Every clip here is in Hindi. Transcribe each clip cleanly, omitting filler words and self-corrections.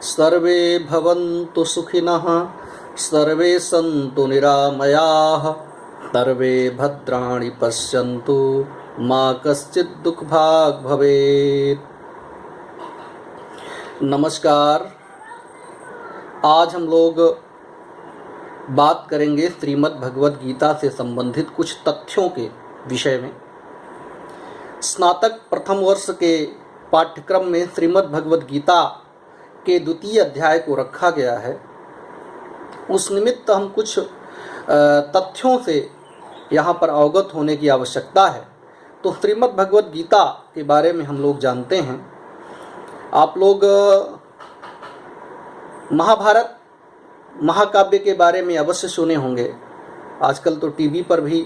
सर्वे भवन्तु सुखिनः, सर्वे सन्तु निरामयाः, सर्वे भद्राणि पश्यन्तु, मा कश्चित् दुःखभाग् भवेत्। नमस्कार। आज हम लोग बात करेंगे श्रीमद् भगवद गीता से संबंधित कुछ तथ्यों के विषय में। स्नातक प्रथम वर्ष के पाठ्यक्रम में श्रीमद् भगवद गीता के द्वितीय अध्याय को रखा गया है। उस निमित्त हम कुछ तथ्यों से यहाँ पर अवगत होने की आवश्यकता है। तो श्रीमद् भगवद गीता के बारे में हम लोग जानते हैं। आप लोग महाभारत महाकाव्य के बारे में अवश्य सुने होंगे। आजकल तो टीवी पर भी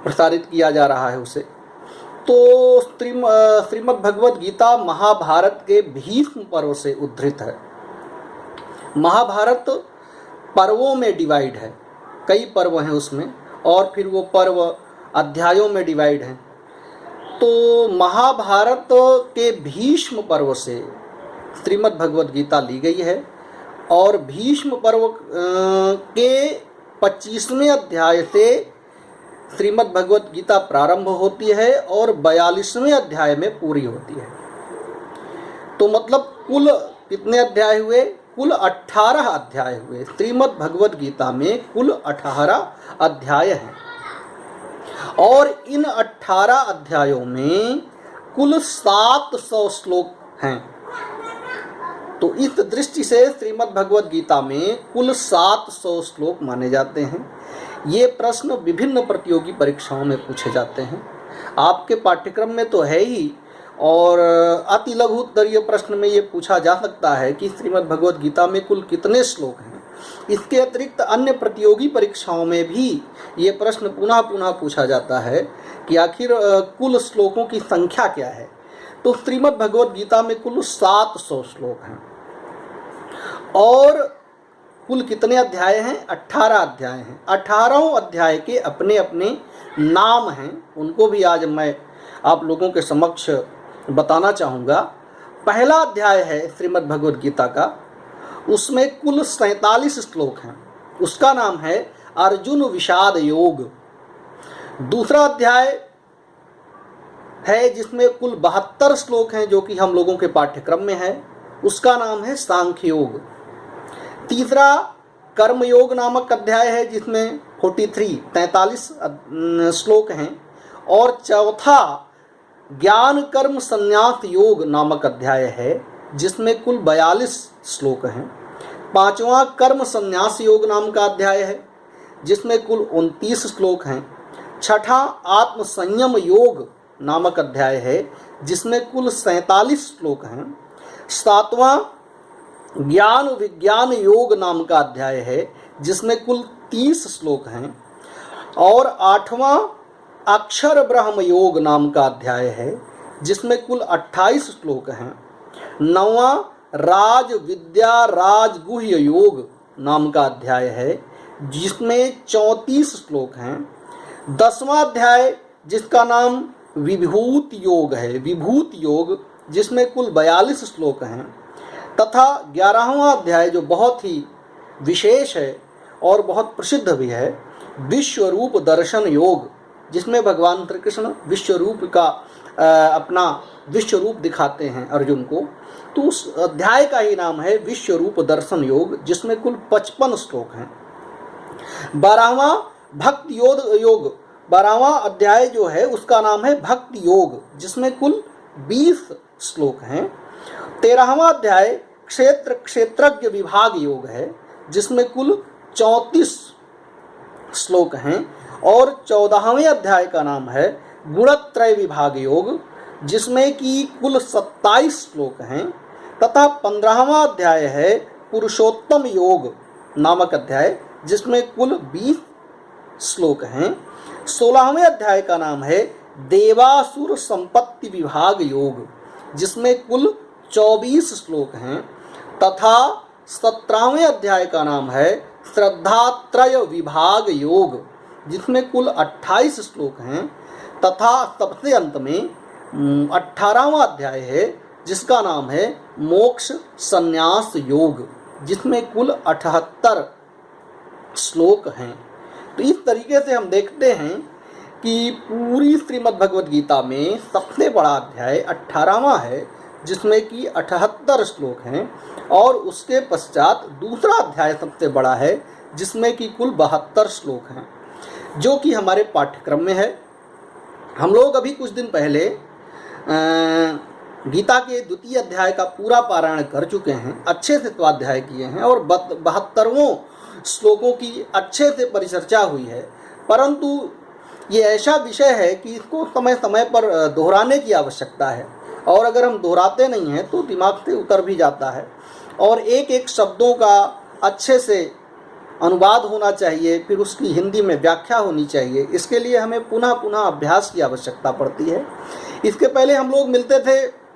प्रसारित किया जा रहा है उसे। तो श्रीमद् भगवद गीता महाभारत के भीष्म पर्व से उद्धृत है। महाभारत पर्वों में डिवाइड है, कई पर्व हैं उसमें, और फिर वो पर्व अध्यायों में डिवाइड हैं। तो महाभारत के भीष्म पर्व से श्रीमद् भगवद गीता ली गई है, और भीष्म पर्व के 25वें अध्याय से श्रीमद् भगवद गीता प्रारंभ होती है और 42वें अध्याय में पूरी होती है। तो मतलब कुल कितने अध्याय हुए? कुल 18 अध्याय हुए। श्रीमद् भगवद गीता में कुल 18 अध्याय हैं, और इन 18 अध्यायों में कुल 700 श्लोक हैं। तो इस दृष्टि से श्रीमद् भगवद गीता में कुल 700 श्लोक माने जाते हैं। ये प्रश्न विभिन्न प्रतियोगी परीक्षाओं में पूछे जाते हैं। आपके पाठ्यक्रम में तो है ही, और अति लघु उत्तरीय प्रश्न में ये पूछा जा सकता है कि श्रीमद् भगवद गीता में कुल कितने श्लोक हैं। इसके अतिरिक्त अन्य प्रतियोगी परीक्षाओं में भी ये प्रश्न पुनः पुनः पूछा जाता है कि आखिर कुल श्लोकों की संख्या क्या है। तो श्रीमद् भगवद गीता में कुल 700 श्लोक हैं, और कुल कितने अध्याय हैं? 18 अध्याय हैं। 18 अध्याय के अपने अपने नाम हैं, उनको भी आज मैं आप लोगों के समक्ष बताना चाहूँगा। पहला अध्याय है श्रीमद् भगवद गीता का, उसमें कुल 47 श्लोक हैं। उसका नाम है अर्जुन विषाद योग। दूसरा अध्याय है जिसमें कुल 72 श्लोक हैं, जो कि हम लोगों के पाठ्यक्रम में है। उसका नाम है सांख्य योग। तीसरा कर्मयोग नामक अध्याय है, जिसमें 43 श्लोक हैं। और चौथा ज्ञान कर्म संन्यास योग नामक अध्याय है, जिसमें कुल 42 श्लोक हैं। पांचवा कर्म संन्यास योग नाम का अध्याय है, जिसमें कुल 29 श्लोक हैं। छठा आत्म संयम योग नामक अध्याय है, जिसमें कुल 47 श्लोक हैं। सातवां ज्ञान विज्ञान योग नाम का अध्याय है, जिसमें कुल 30 श्लोक हैं। और आठवां अक्षर ब्रह्म योग नाम का अध्याय है, जिसमें कुल 28 श्लोक हैं। नौवां राज विद्या राजगुह्य योग नाम का अध्याय है, जिसमें 34 श्लोक हैं। 10वां अध्याय जिसका नाम विभूत योग है, विभूत योग, जिसमें कुल 42 श्लोक हैं। तथा 11वां अध्याय जो बहुत ही विशेष है और बहुत प्रसिद्ध भी है, विश्वरूप दर्शन योग, जिसमें भगवान श्री कृष्ण विश्वरूप का अपना विश्वरूप दिखाते हैं अर्जुन को। तो उस अध्याय का ही नाम है विश्वरूप दर्शन योग, जिसमें कुल 55 श्लोक हैं। 12वां भक्ति योग, 12वां अध्याय जो है उसका नाम है भक्ति योग, जिसमें कुल 20 श्लोक हैं। 13वां अध्याय क्षेत्र क्षेत्रज्ञ विभाग योग है, जिसमें कुल 34 श्लोक हैं। और 14वें अध्याय का नाम है गुणत्रय विभाग योग, जिसमें कि कुल 27 श्लोक हैं। तथा 15वां अध्याय है पुरुषोत्तम योग नामक अध्याय, जिसमें कुल 20 श्लोक हैं। 16वें अध्याय का नाम है देवासुर संपत्ति विभाग योग, जिसमें कुल 24 श्लोक हैं। तथा 17वें अध्याय का नाम है श्रद्धात्रय विभाग योग, जिसमें कुल 28 श्लोक हैं। तथा सबसे अंत में 18वां अध्याय है, जिसका नाम है मोक्ष संन्यास योग, जिसमें कुल 78 श्लोक हैं। तो इस तरीके से हम देखते हैं कि पूरी श्रीमद् भगवद गीता में सबसे बड़ा अध्याय 18वां है, जिसमें कि 78 श्लोक हैं, और उसके पश्चात दूसरा अध्याय सबसे बड़ा है, जिसमें कि कुल 72 श्लोक हैं, जो कि हमारे पाठ्यक्रम में है। हम लोग अभी कुछ दिन पहले गीता के द्वितीय अध्याय का पूरा पारायण कर चुके हैं, अच्छे से स्वाध्याय किए हैं, और 72वें श्लोकों की अच्छे से परिचर्चा हुई है। परंतु ये ऐसा विषय है कि इसको समय समय पर दोहराने की आवश्यकता है, और अगर हम दोहराते नहीं हैं तो दिमाग से उतर भी जाता है, और एक एक शब्दों का अच्छे से अनुवाद होना चाहिए, फिर उसकी हिंदी में व्याख्या होनी चाहिए। इसके लिए हमें पुनः पुनः अभ्यास की आवश्यकता पड़ती है। इसके पहले हम लोग मिलते थे,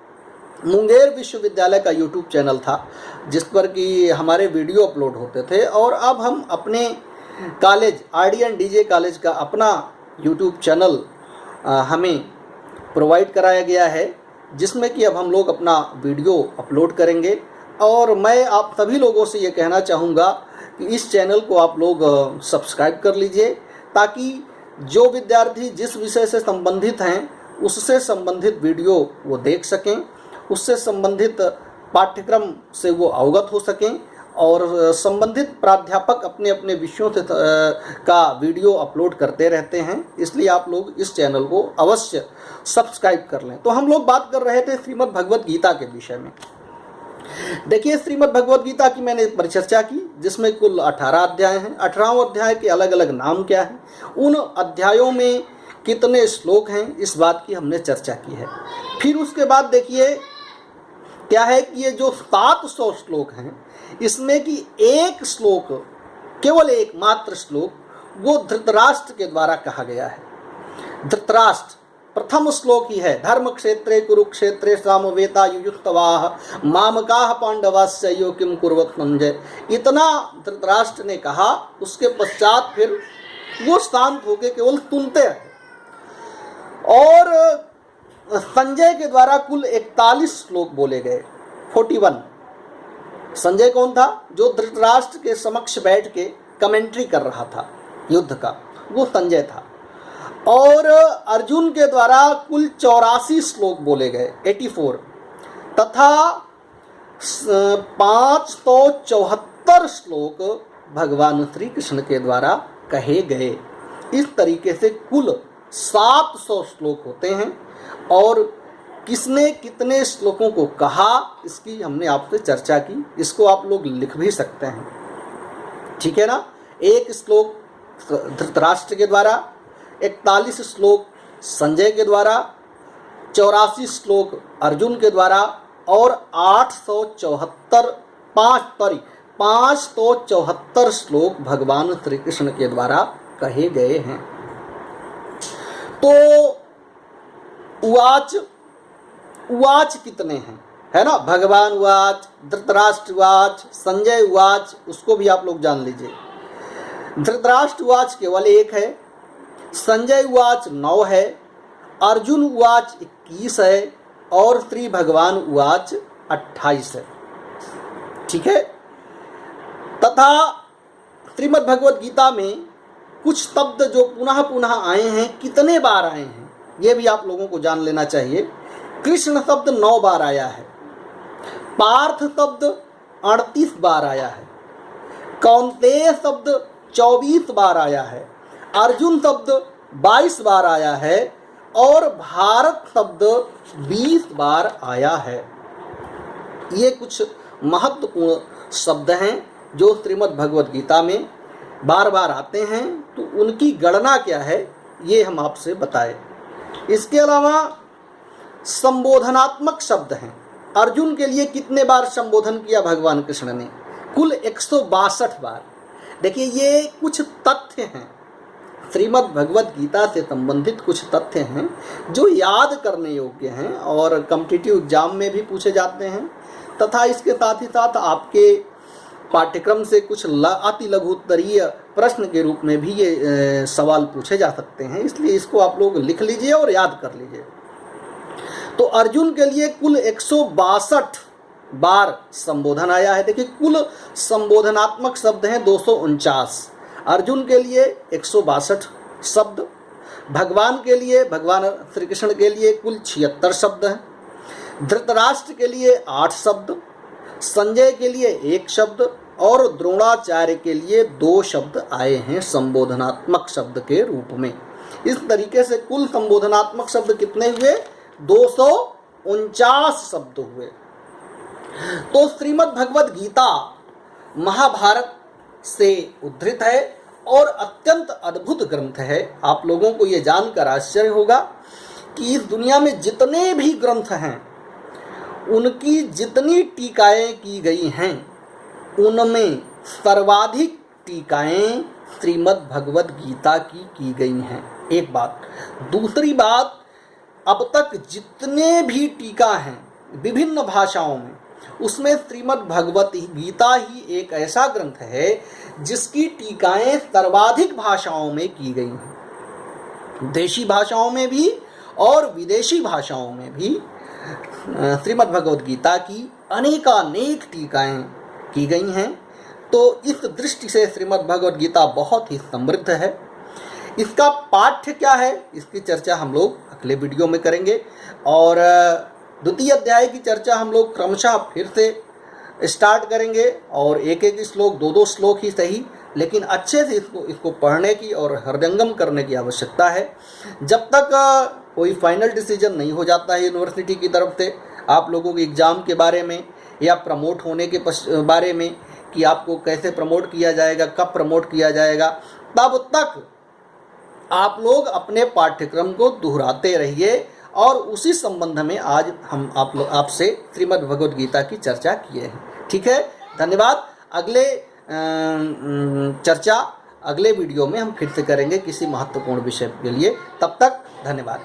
मुंगेर विश्वविद्यालय का यूट्यूब चैनल था जिस पर कि हमारे वीडियो अपलोड होते थे, और अब हम अपने कॉलेज RDN DJ कॉलेज का अपना यूट्यूब चैनल हमें प्रोवाइड कराया गया है, जिसमें कि अब हम लोग अपना वीडियो अपलोड करेंगे। और मैं आप सभी लोगों से ये कहना चाहूँगा कि इस चैनल को आप लोग सब्सक्राइब कर लीजिए, ताकि जो विद्यार्थी जिस विषय से संबंधित हैं उससे संबंधित वीडियो वो देख सकें, उससे संबंधित पाठ्यक्रम से वो अवगत हो सकें, और संबंधित प्राध्यापक अपने अपने विषयों से का वीडियो अपलोड करते रहते हैं। इसलिए आप लोग इस चैनल को अवश्य सब्सक्राइब कर लें। तो हम लोग बात कर रहे थे श्रीमद् भगवद गीता के विषय में। देखिए, श्रीमद् भगवद गीता की मैंने परिचर्चा की, जिसमें कुल 18 अध्याय हैं। 18वें अध्याय के अलग अलग नाम क्या हैं, उन अध्यायों में कितने श्लोक हैं, इस बात की हमने चर्चा की है। फिर उसके बाद देखिए क्या है कि ये जो 700 श्लोक हैं, इसमें कि एक श्लोक, केवल एक मात्र श्लोक, वो धृतराष्ट्र के द्वारा कहा गया है। धृतराष्ट्र प्रथम श्लोक ही है, धर्म क्षेत्रे कुरुक्षेत्रे सामवेता युयुत्सवाः मामकाः पांडवास्य यो किम कुर्वत संजय। इतना धृतराष्ट्र ने कहा, उसके पश्चात फिर वो शांत होकर केवल सुनते रहे। और संजय के द्वारा कुल 41 श्लोक बोले गए, 41। संजय कौन था? जो धृतराष्ट्र के समक्ष बैठ के कमेंट्री कर रहा था युद्ध का, वो संजय था। और अर्जुन के द्वारा कुल 84 श्लोक बोले गए, 84, तथा 574 श्लोक भगवान श्री कृष्ण के द्वारा कहे गए। इस तरीके से कुल 700 श्लोक होते हैं। और किसने कितने श्लोकों को कहा, इसकी हमने आपसे चर्चा की। इसको आप लोग लिख भी सकते हैं, ठीक है ना। एक श्लोक धृतराष्ट्र के द्वारा, 41 श्लोक संजय के द्वारा, 84 श्लोक अर्जुन के द्वारा, और 574 श्लोक भगवान श्री कृष्ण के द्वारा कहे गए हैं। तो उवाच कितने हैं, है ना। भगवान उवाच, धृतराष्ट्र उवाच, संजय उवाच, उसको भी आप लोग जान लीजिए। धृतराष्ट्र उवाच केवल एक है, संजय उवाच 9 है, अर्जुन उवाच 21 है, और श्री भगवान उवाच 28 है, ठीक है। तथा श्रीमद् भगवद गीता में कुछ शब्द जो पुनः पुनः आए हैं, कितने बार आए हैं ये भी आप लोगों को जान लेना चाहिए। कृष्ण शब्द 9 बार आया है, पार्थ शब्द 38 बार आया है, कौन्तेय शब्द 24 बार आया है, अर्जुन शब्द 22 बार आया है, और भारत शब्द 20 बार आया है। ये कुछ महत्वपूर्ण शब्द हैं जो श्रीमद् भगवद गीता में बार बार आते हैं। तो उनकी गणना क्या है ये हम आपसे बताएं। इसके अलावा संबोधनात्मक शब्द हैं। अर्जुन के लिए कितने बार संबोधन किया भगवान कृष्ण ने? कुल 162 बार। देखिए, ये कुछ तथ्य हैं, श्रीमद् भगवद गीता से संबंधित कुछ तथ्य हैं जो याद करने योग्य हैं और कॉम्पिटिटिव एग्जाम में भी पूछे जाते हैं, तथा इसके साथ ही साथ आपके पाठ्यक्रम से कुछ अति लघु उत्तरीय प्रश्न के रूप में भी ये सवाल पूछे जा सकते हैं। इसलिए इसको आप लोग लिख लीजिए और याद कर लीजिए। तो अर्जुन के लिए कुल 162 बार संबोधन आया है। देखिए कुल संबोधनात्मक शब्द हैं 249, अर्जुन के लिए 162 शब्द, भगवान के लिए, भगवान श्री कृष्ण के लिए कुल 76 शब्द हैं, धृतराष्ट्र के लिए 8 शब्द, संजय के लिए 1 शब्द और द्रोणाचार्य के लिए 2 शब्द आए हैं संबोधनात्मक शब्द के रूप में। इस तरीके से कुल संबोधनात्मक शब्द कितने हुए? 249 शब्द हुए। तो श्रीमद् भगवद गीता महाभारत से उद्धृत है और अत्यंत अद्भुत ग्रंथ है। आप लोगों को ये जानकर आश्चर्य होगा कि इस दुनिया में जितने भी ग्रंथ हैं उनकी जितनी टीकाएं की गई हैं उनमें सर्वाधिक टीकाएं श्रीमद् भगवद गीता की गई हैं। एक बात। दूसरी बात, अब तक जितने भी टीका हैं विभिन्न भाषाओं में, उसमें श्रीमद् भगवद गीता ही एक ऐसा ग्रंथ है जिसकी टीकाएं सर्वाधिक भाषाओं में की गई हैं। देशी भाषाओं में भी और विदेशी भाषाओं में भी श्रीमद् भगवद गीता की अनेकानेक टीकाएं की गई हैं। तो इस दृष्टि से श्रीमद् भगवद गीता बहुत ही समृद्ध है। इसका पाठ्य क्या है, इसकी चर्चा हम लोग अगले वीडियो में करेंगे और द्वितीय अध्याय की चर्चा हम लोग क्रमशः फिर से स्टार्ट करेंगे और एक एक श्लोक, 2-2 श्लोक ही सही, लेकिन अच्छे से इसको पढ़ने की और हृदयंगम करने की आवश्यकता है। जब तक कोई फाइनल डिसीजन नहीं हो जाता है यूनिवर्सिटी की तरफ से आप लोगों के एग्ज़ाम के बारे में या प्रमोट होने के बारे में कि आपको कैसे प्रमोट किया जाएगा, कब प्रमोट किया जाएगा, तब तक आप लोग अपने पाठ्यक्रम को दोहराते रहिए और उसी संबंध में आज हम आपसे श्रीमद् भगवद गीता की चर्चा किए हैं। ठीक है, धन्यवाद। अगले चर्चा अगले वीडियो में हम फिर से करेंगे किसी महत्वपूर्ण विषय के लिए। तब तक धन्यवाद।